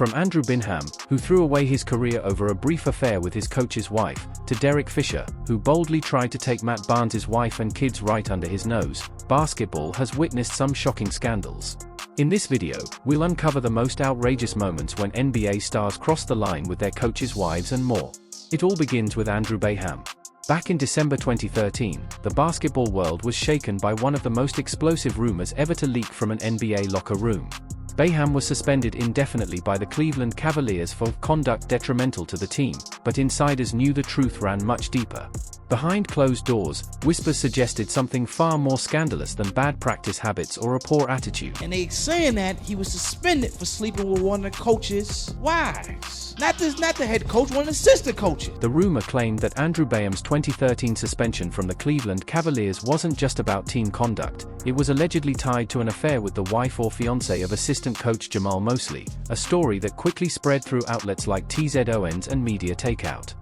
From Andrew Binham, who threw away his career over a brief affair with his coach's wife, to Derek Fisher, who boldly tried to take Matt Barnes' wife and kids right under his nose, basketball has witnessed some shocking scandals. In this video, we'll uncover the most outrageous moments when NBA stars cross the line with their coaches' wives and more. It all begins with Andrew Binham. Back in December 2013, the basketball world was shaken by one of the most explosive rumors ever to leak from an NBA locker room. Binham was suspended indefinitely by the Cleveland Cavaliers for conduct detrimental to the team, but insiders knew the truth ran much deeper. Behind closed doors, whispers suggested something far more scandalous than bad practice habits or a poor attitude. And they saying that he was suspended for sleeping with one of the coaches' wives. Not the head coach, one of the assistant coaches. The rumor claimed that Andrew Binham's 2013 suspension from the Cleveland Cavaliers wasn't just about team conduct, it was allegedly tied to an affair with the wife or fiancée of assistant coach Jamal Mosley, a story that quickly spread through outlets like TZ Owens and Media Takeout.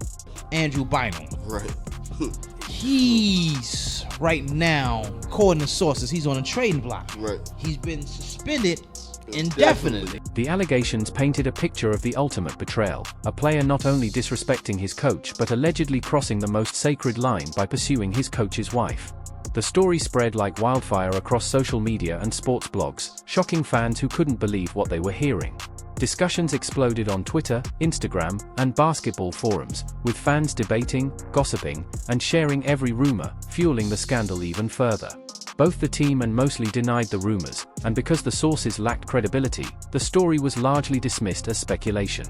Andrew Binham. Right. He's, right now, according to sources, he's on a trading block. Right. He's been suspended indefinitely. The allegations painted a picture of the ultimate betrayal, a player not only disrespecting his coach but allegedly crossing the most sacred line by pursuing his coach's wife. The story spread like wildfire across social media and sports blogs, shocking fans who couldn't believe what they were hearing. Discussions exploded on Twitter, Instagram, and basketball forums, with fans debating, gossiping, and sharing every rumor, fueling the scandal even further. Both the team and Mosley denied the rumors, and because the sources lacked credibility, the story was largely dismissed as speculation.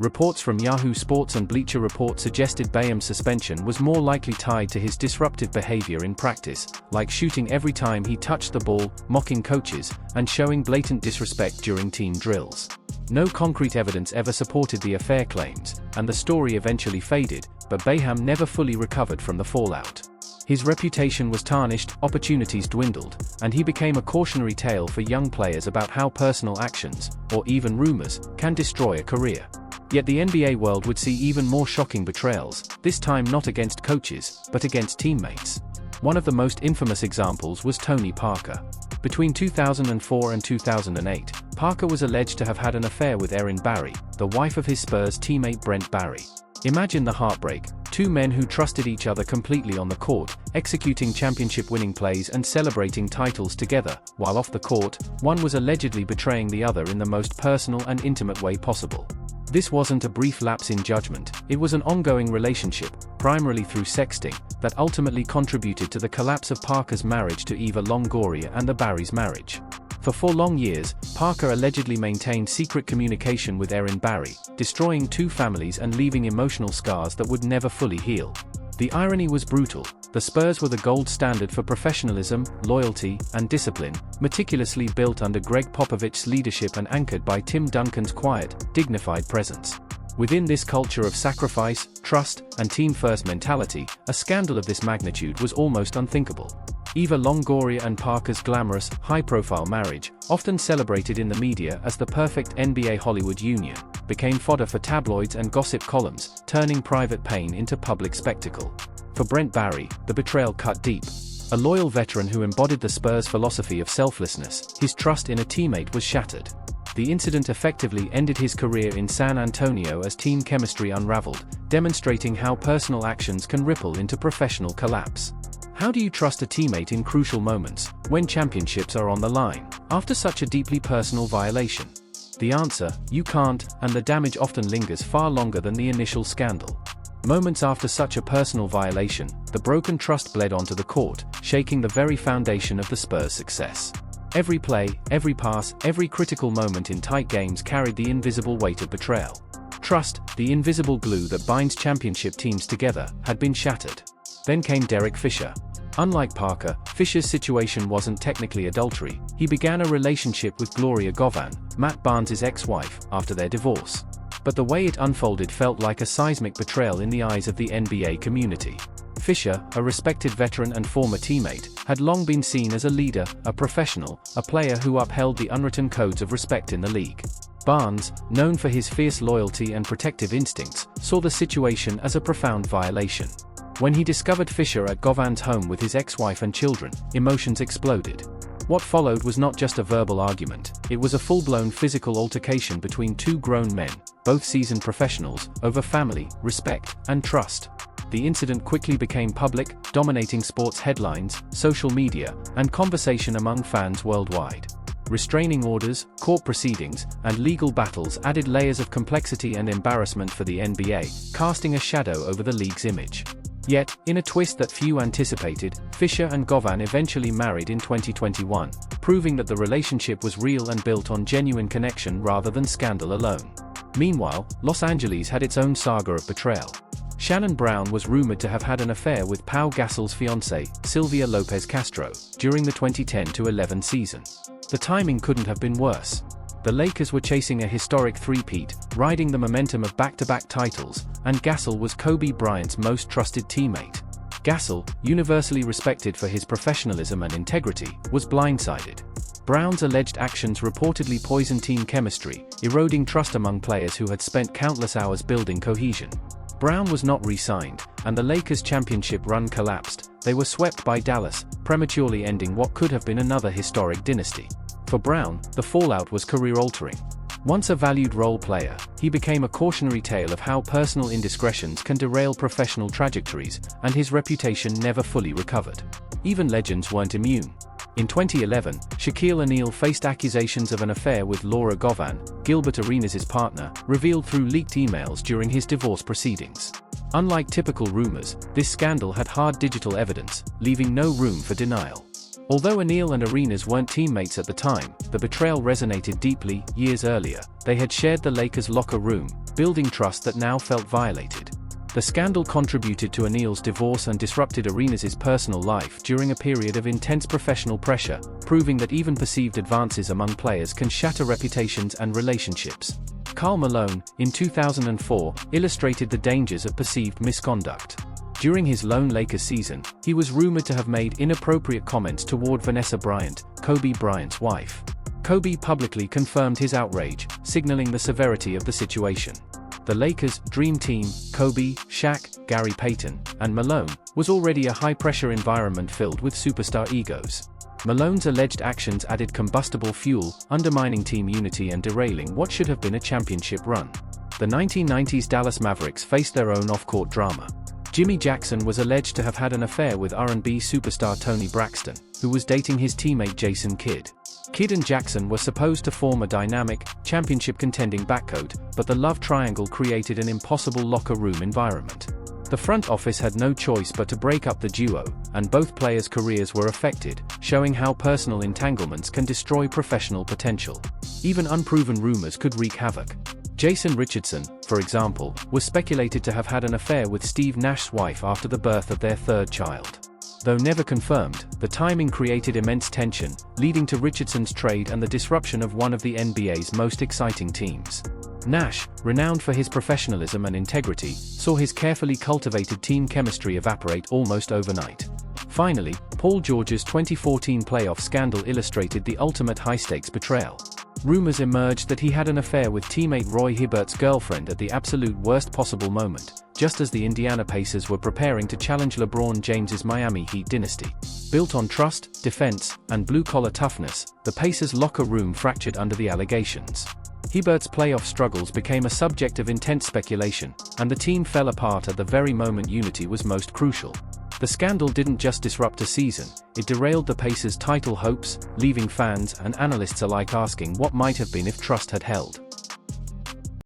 Reports from Yahoo Sports and Bleacher Report suggested Binham's suspension was more likely tied to his disruptive behavior in practice, like shooting every time he touched the ball, mocking coaches, and showing blatant disrespect during team drills. No concrete evidence ever supported the affair claims, and the story eventually faded, but Binham never fully recovered from the fallout. His reputation was tarnished, opportunities dwindled, and he became a cautionary tale for young players about how personal actions, or even rumors, can destroy a career. Yet the NBA world would see even more shocking betrayals, this time not against coaches, but against teammates. One of the most infamous examples was Tony Parker. Between 2004 and 2008, Parker was alleged to have had an affair with Erin Barry, the wife of his Spurs teammate Brent Barry. Imagine the heartbreak, two men who trusted each other completely on the court, executing championship-winning plays and celebrating titles together, while off the court, one was allegedly betraying the other in the most personal and intimate way possible. This wasn't a brief lapse in judgment, it was an ongoing relationship, primarily through sexting, that ultimately contributed to the collapse of Parker's marriage to Eva Longoria and the Barrys' marriage. For 4 long years, Parker allegedly maintained secret communication with Erin Barry, destroying 2 families and leaving emotional scars that would never fully heal. The irony was brutal. The Spurs were the gold standard for professionalism, loyalty, and discipline, meticulously built under Greg Popovich's leadership and anchored by Tim Duncan's quiet, dignified presence. Within this culture of sacrifice, trust, and team-first mentality, a scandal of this magnitude was almost unthinkable. Eva Longoria and Parker's glamorous, high-profile marriage, often celebrated in the media as the perfect NBA Hollywood union, became fodder for tabloids and gossip columns, turning private pain into public spectacle. For Brent Barry, the betrayal cut deep. A loyal veteran who embodied the Spurs' philosophy of selflessness, his trust in a teammate was shattered. The incident effectively ended his career in San Antonio as team chemistry unraveled, demonstrating how personal actions can ripple into professional collapse. How do you trust a teammate in crucial moments, when championships are on the line, after such a deeply personal violation? The answer, you can't, and the damage often lingers far longer than the initial scandal. Moments after such a personal violation, the broken trust bled onto the court, shaking the very foundation of the Spurs' success. Every play, every pass, every critical moment in tight games carried the invisible weight of betrayal. Trust, the invisible glue that binds championship teams together, had been shattered. Then came Derek Fisher. Unlike Parker, Fisher's situation wasn't technically adultery. He began a relationship with Gloria Govan, Matt Barnes' ex-wife, after their divorce. But the way it unfolded felt like a seismic betrayal in the eyes of the NBA community. Fisher, a respected veteran and former teammate, had long been seen as a leader, a professional, a player who upheld the unwritten codes of respect in the league. Barnes, known for his fierce loyalty and protective instincts, saw the situation as a profound violation. When he discovered Fisher at Govan's home with his ex-wife and children, emotions exploded. What followed was not just a verbal argument, it was a full-blown physical altercation between two grown men, both seasoned professionals, over family, respect, and trust. The incident quickly became public, dominating sports headlines, social media, and conversation among fans worldwide. Restraining orders, court proceedings, and legal battles added layers of complexity and embarrassment for the NBA, casting a shadow over the league's image. Yet, in a twist that few anticipated, Fisher and Govan eventually married in 2021, proving that the relationship was real and built on genuine connection rather than scandal alone. Meanwhile, Los Angeles had its own saga of betrayal. Shannon Brown was rumored to have had an affair with Pau Gasol's fiancée, Sylvia Lopez Castro, during the 2010-11 season. The timing couldn't have been worse. The Lakers were chasing a historic three-peat, riding the momentum of back-to-back titles, and Gasol was Kobe Bryant's most trusted teammate. Gasol, universally respected for his professionalism and integrity, was blindsided. Brown's alleged actions reportedly poisoned team chemistry, eroding trust among players who had spent countless hours building cohesion. Brown was not re-signed, and the Lakers' championship run collapsed. They were swept by Dallas, prematurely ending what could have been another historic dynasty. For Brown, the fallout was career-altering. Once a valued role player, he became a cautionary tale of how personal indiscretions can derail professional trajectories, and his reputation never fully recovered. Even legends weren't immune. In 2011, Shaquille O'Neal faced accusations of an affair with Laura Govan, Gilbert Arenas' partner, revealed through leaked emails during his divorce proceedings. Unlike typical rumors, this scandal had hard digital evidence, leaving no room for denial. Although O'Neal and Arenas weren't teammates at the time, the betrayal resonated deeply. Years earlier, they had shared the Lakers' locker room, building trust that now felt violated. The scandal contributed to O'Neal's divorce and disrupted Arenas' personal life during a period of intense professional pressure, proving that even perceived advances among players can shatter reputations and relationships. Karl Malone, in 2004, illustrated the dangers of perceived misconduct. During his lone Lakers season, he was rumored to have made inappropriate comments toward Vanessa Bryant, Kobe Bryant's wife. Kobe publicly confirmed his outrage, signaling the severity of the situation. The Lakers' dream team, Kobe, Shaq, Gary Payton, and Malone, was already a high-pressure environment filled with superstar egos. Malone's alleged actions added combustible fuel, undermining team unity and derailing what should have been a championship run. The 1990s Dallas Mavericks faced their own off-court drama. Jimmy Jackson was alleged to have had an affair with R&B superstar Toni Braxton, who was dating his teammate Jason Kidd. Kidd and Jackson were supposed to form a dynamic, championship-contending backcoat, but the love triangle created an impossible locker room environment. The front office had no choice but to break up the duo, and both players' careers were affected, showing how personal entanglements can destroy professional potential. Even unproven rumors could wreak havoc. Jason Richardson, for example, was speculated to have had an affair with Steve Nash's wife after the birth of their third child. Though never confirmed, the timing created immense tension, leading to Richardson's trade and the disruption of one of the NBA's most exciting teams. Nash, renowned for his professionalism and integrity, saw his carefully cultivated team chemistry evaporate almost overnight. Finally, Paul George's 2014 playoff scandal illustrated the ultimate high-stakes betrayal. Rumors emerged that he had an affair with teammate Roy Hibbert's girlfriend at the absolute worst possible moment, just as the Indiana Pacers were preparing to challenge LeBron James's Miami Heat dynasty. Built on trust, defense, and blue-collar toughness, the Pacers' locker room fractured under the allegations. Hibbert's playoff struggles became a subject of intense speculation, and the team fell apart at the very moment unity was most crucial. The scandal didn't just disrupt a season, it derailed the Pacers' title hopes, leaving fans and analysts alike asking what might have been if trust had held.